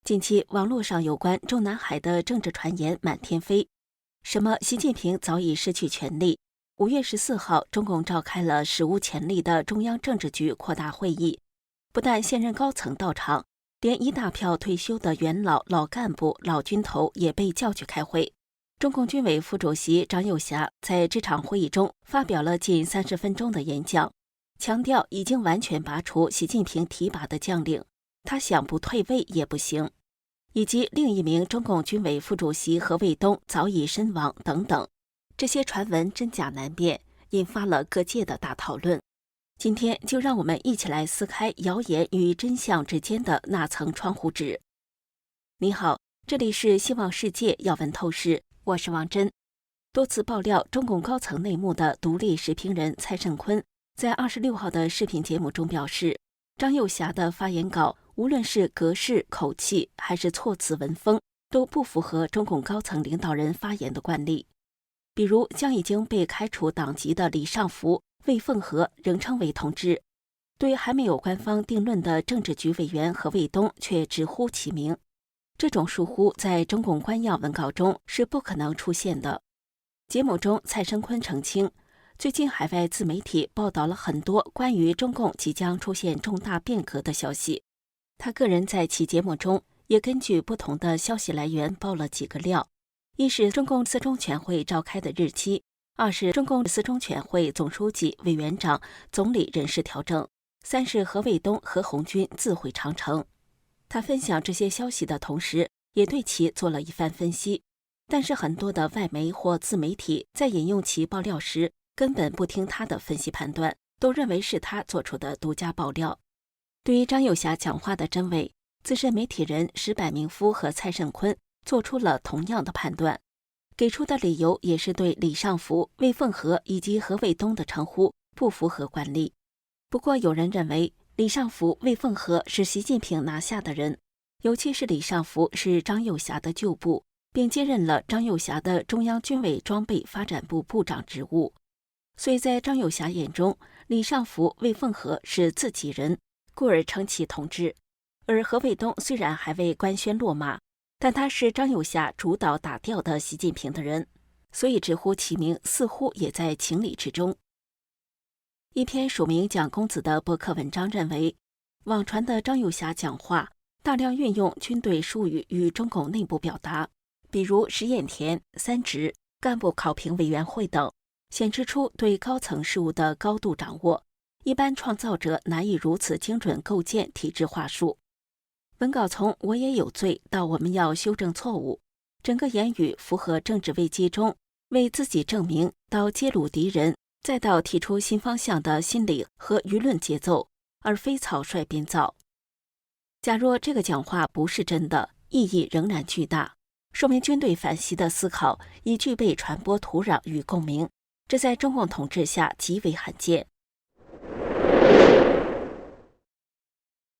近期网络上有关中南海的政治传言满天飞，什么习近平早已失去权力。5月14号，中共召开了史无前例的中央政治局扩大会议，不但现任高层到场，连一大票退休的元老、老干部、老军头也被叫去开会。中共军委副主席张又侠在这场会议中发表了近30分钟的演讲，强调已经完全拔除习近平提拔的将领，他想不退位也不行，以及另一名中共军委副主席何卫东早已身亡等等。这些传闻真假难辨，引发了各界的大讨论。今天就让我们一起来撕开谣言与真相之间的那层窗户纸。你好，这里是希望世界要闻透视，我是王真。多次爆料中共高层内幕的独立时评人蔡胜坤在26号的视频节目中表示，张又侠的发言稿无论是格式、口气还是措辞文风，都不符合中共高层领导人发言的惯例。比如将已经被开除党籍的李尚福、魏凤和仍称为同志，对还没有官方定论的政治局委员何卫东却直呼其名。这种疏忽在中共官样文稿中是不可能出现的。节目中，蔡胜坤澄清，最近海外自媒体报道了很多关于中共即将出现重大变革的消息。他个人在其节目中也根据不同的消息来源爆了几个料：一是中共四中全会召开的日期；二是中共四中全会总书记、委员长、总理人事调整；三是何卫东、何鸿钧自毁长城。他分享这些消息的同时，也对其做了一番分析。但是很多的外媒或自媒体在引用其爆料时，根本不听他的分析判断，都认为是他做出的独家爆料。对于张又侠讲话的真伪，资深媒体人石柏明夫和蔡胜坤做出了同样的判断，给出的理由也是对李尚福、魏凤和以及何卫东的称呼不符合惯例。不过有人认为李尚福、魏凤和是习近平拿下的人，尤其是李尚福是张又侠的旧部，并接任了张又侠的中央军委装备发展部部长职务，所以在张又侠眼中，李尚福、魏凤和是自己人，故而称其同志。而何卫东虽然还未官宣落马，但他是张又侠主导打掉的习近平的人，所以直呼其名似乎也在情理之中。一篇署名蒋公子的博客文章认为，网传的张又侠讲话大量运用军队术语与中共内部表达，比如实验田、三职、干部考评委员会等，显示出对高层事务的高度掌握，一般创造者难以如此精准构建体制话术。文稿从我也有罪到我们要修正错误，整个言语符合政治危机中为自己证明到揭露敌人，再到提出新方向的心理和舆论节奏，而非草率编造。假若这个讲话不是真的，意义仍然巨大，说明军队反习的思考已具备传播土壤与共鸣，这在中共统治下极为罕见。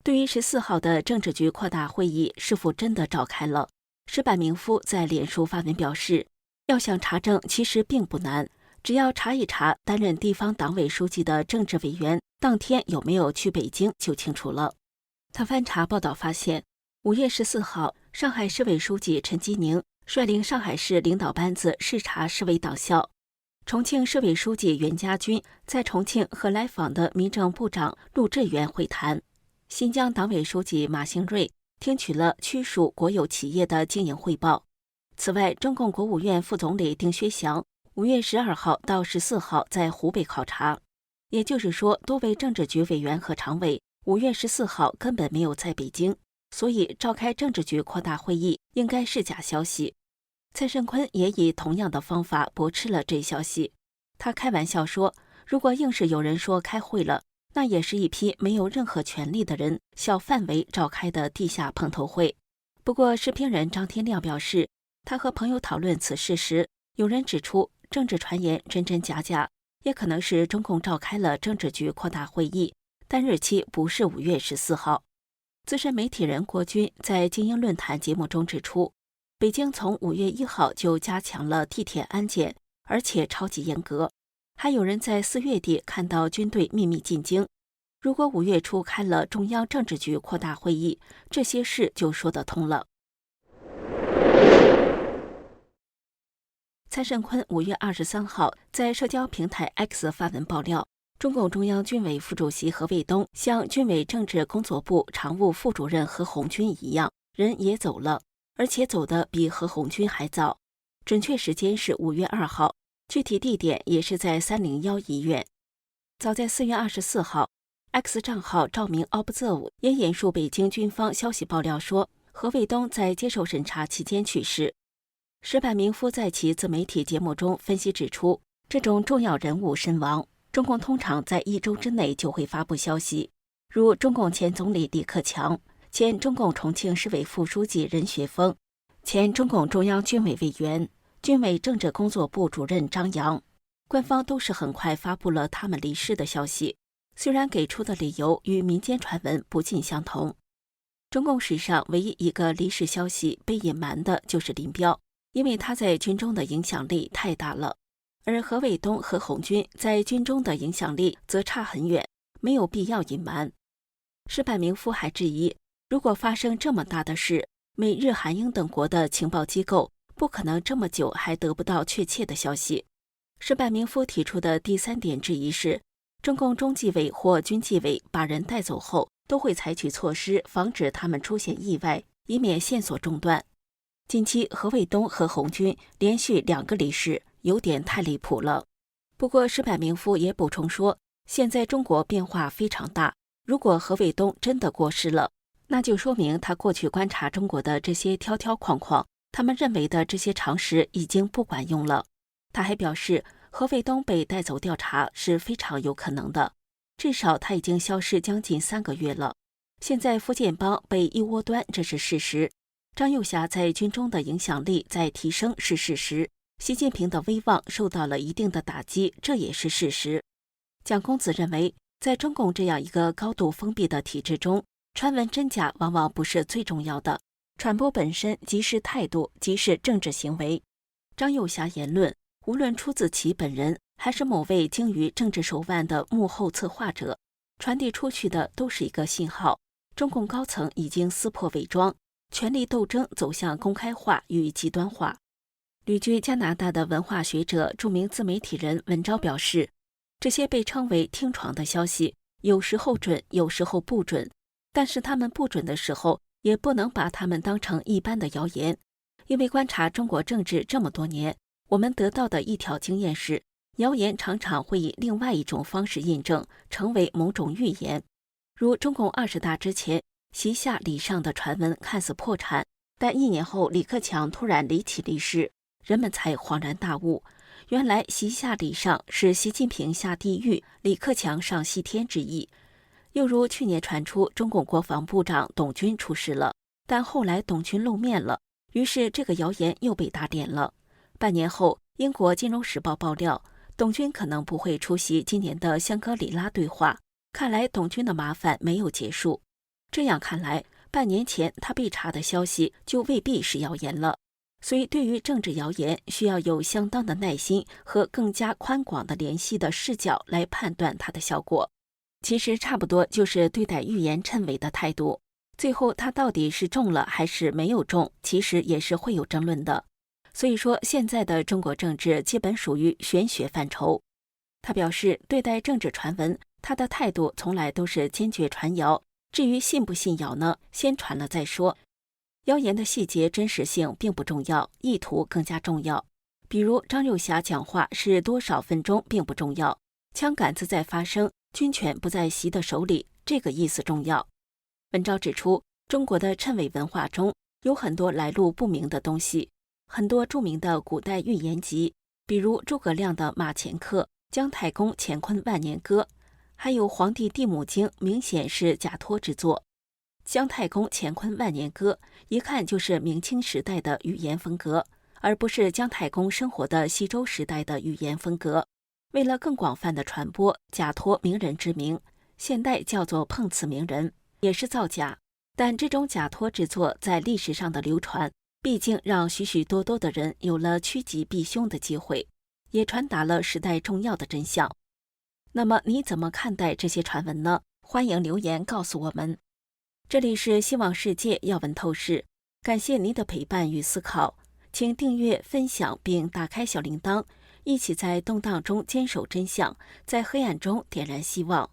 对于14号的政治局扩大会议是否真的召开了，石柏明夫在脸书发文表示，要想查证其实并不难，只要查一查担任地方党委书记的政治委员当天有没有去北京就清楚了。他翻查报道发现，5月14号，上海市委书记陈吉宁率领上海市领导班子视察市委党校，重庆市委书记袁家军在重庆和来访的民政部长陆志源会谈。新疆党委书记马兴瑞听取了区属国有企业的经营汇报。此外，中共国务院副总理丁薛祥5月12号到14号在湖北考察，也就是说，多位政治局委员和常委5月14号根本没有在北京，所以召开政治局扩大会议应该是假消息。蔡胜坤也以同样的方法驳斥了这一消息。他开玩笑说，如果硬是有人说开会了，那也是一批没有任何权利的人小范围召开的地下碰头会。不过视频人张天亮表示，他和朋友讨论此事时，有人指出政治传言真真假假，也可能是中共召开了政治局扩大会议，但日期不是5月14号。资深媒体人郭军在精英论坛节目中指出，北京从5月1号就加强了地铁安检，而且超级严格。还有人在4月底看到军队秘密进京，如果5月初开了中央政治局扩大会议，这些事就说得通了。蔡胜坤5月23号在社交平台 X 发文爆料，中共中央军委副主席何卫东像军委政治工作部常务副主任何鸿钧一样，人也走了，而且走得比何鸿钧还早。准确时间是5月2号，具体地点也是在301医院。早在4月24号 ，X 账号赵明 Observe 也引述北京军方消息爆料说，何卫东在接受审查期间去世。石柏明夫在其自媒体节目中分析指出，这种重要人物身亡，中共通常在1周之内就会发布消息，如中共前总理李克强、前中共重庆市委副书记任学锋、前中共中央军委委员、军委政治工作部主任张扬，官方都是很快发布了他们离世的消息，虽然给出的理由与民间传闻不尽相同。中共史上唯一一个离世消息被隐瞒的就是林彪，因为他在军中的影响力太大了，而何卫东、何鸿钧在军中的影响力则差很远，没有必要隐瞒。石柏明夫还质疑，如果发生这么大的事，美日韩英等国的情报机构不可能这么久还得不到确切的消息。石柏明夫提出的第3点质疑是，中共中纪委或军纪委把人带走后，都会采取措施防止他们出现意外，以免线索中断。近期何卫东、何鸿钧连续2个离世，有点太离谱了。不过石柏明夫也补充说，现在中国变化非常大，如果何卫东真的过世了，那就说明他过去观察中国的这些条条框框，他们认为的这些常识已经不管用了。他还表示，何卫东被带走调查是非常有可能的，至少他已经消失将近3个月了。现在福建帮被一窝端，这是事实。张又侠在军中的影响力在提升是事实，习近平的威望受到了一定的打击，这也是事实。蒋公子认为，在中共这样一个高度封闭的体制中，传闻真假往往不是最重要的，传播本身即是态度，即是政治行为。张又侠言论无论出自其本人，还是某位精于政治手腕的幕后策划者，传递出去的都是一个信号：中共高层已经撕破伪装，权力斗争走向公开化与极端化。旅居加拿大的文化学者、著名自媒体人文昭表示，这些被称为听床的消息，有时候准，有时候不准，但是他们不准的时候，也不能把它们当成一般的谣言。因为观察中国政治这么多年，我们得到的一条经验是，谣言常常会以另外一种方式印证，成为某种预言。如中共20大之前，习下礼上的传闻看似破产，但1年后李克强突然离奇离世，人们才恍然大悟，原来习下礼上是习近平下地狱，李克强上西天之意。又如去年传出中共国防部长董军出事了，但后来董军露面了，于是这个谣言又被打脸了。半年后，英国金融时报爆料，董军可能不会出席今年的香格里拉对话，看来董军的麻烦没有结束。这样看来，半年前他被查的消息就未必是谣言了。所以对于政治谣言，需要有相当的耐心和更加宽广的联系的视角来判断它的效果。其实差不多就是对待预言谶纬的态度，最后它到底是中了还是没有中，其实也是会有争论的。所以说，现在的中国政治基本属于玄学范畴。他表示，对待政治传闻，他的态度从来都是坚决传谣，至于信不信谣呢，先传了再说。谣言的细节真实性并不重要，意图更加重要。比如张又侠讲话是多少分钟并不重要，枪杆子在发生，军权不在习的手里，这个意思重要。文章指出，中国的谶纬文化中有很多来路不明的东西，很多著名的古代寓言集，比如诸葛亮的《马前课》、姜太公乾坤万年歌，还有黄帝地母经，明显是假托之作。姜太公乾坤万年歌一看就是明清时代的语言风格，而不是姜太公生活的西周时代的语言风格。为了更广泛的传播，假托名人之名，现代叫做碰瓷名人，也是造假。但这种假托之作在历史上的流传，毕竟让许许多多的人有了趋吉避凶的机会，也传达了时代重要的真相。那么你怎么看待这些传闻呢？欢迎留言告诉我们。这里是希望世界要闻透视，感谢您的陪伴与思考，请订阅、分享并打开小铃铛，一起在动荡中坚守真相，在黑暗中点燃希望。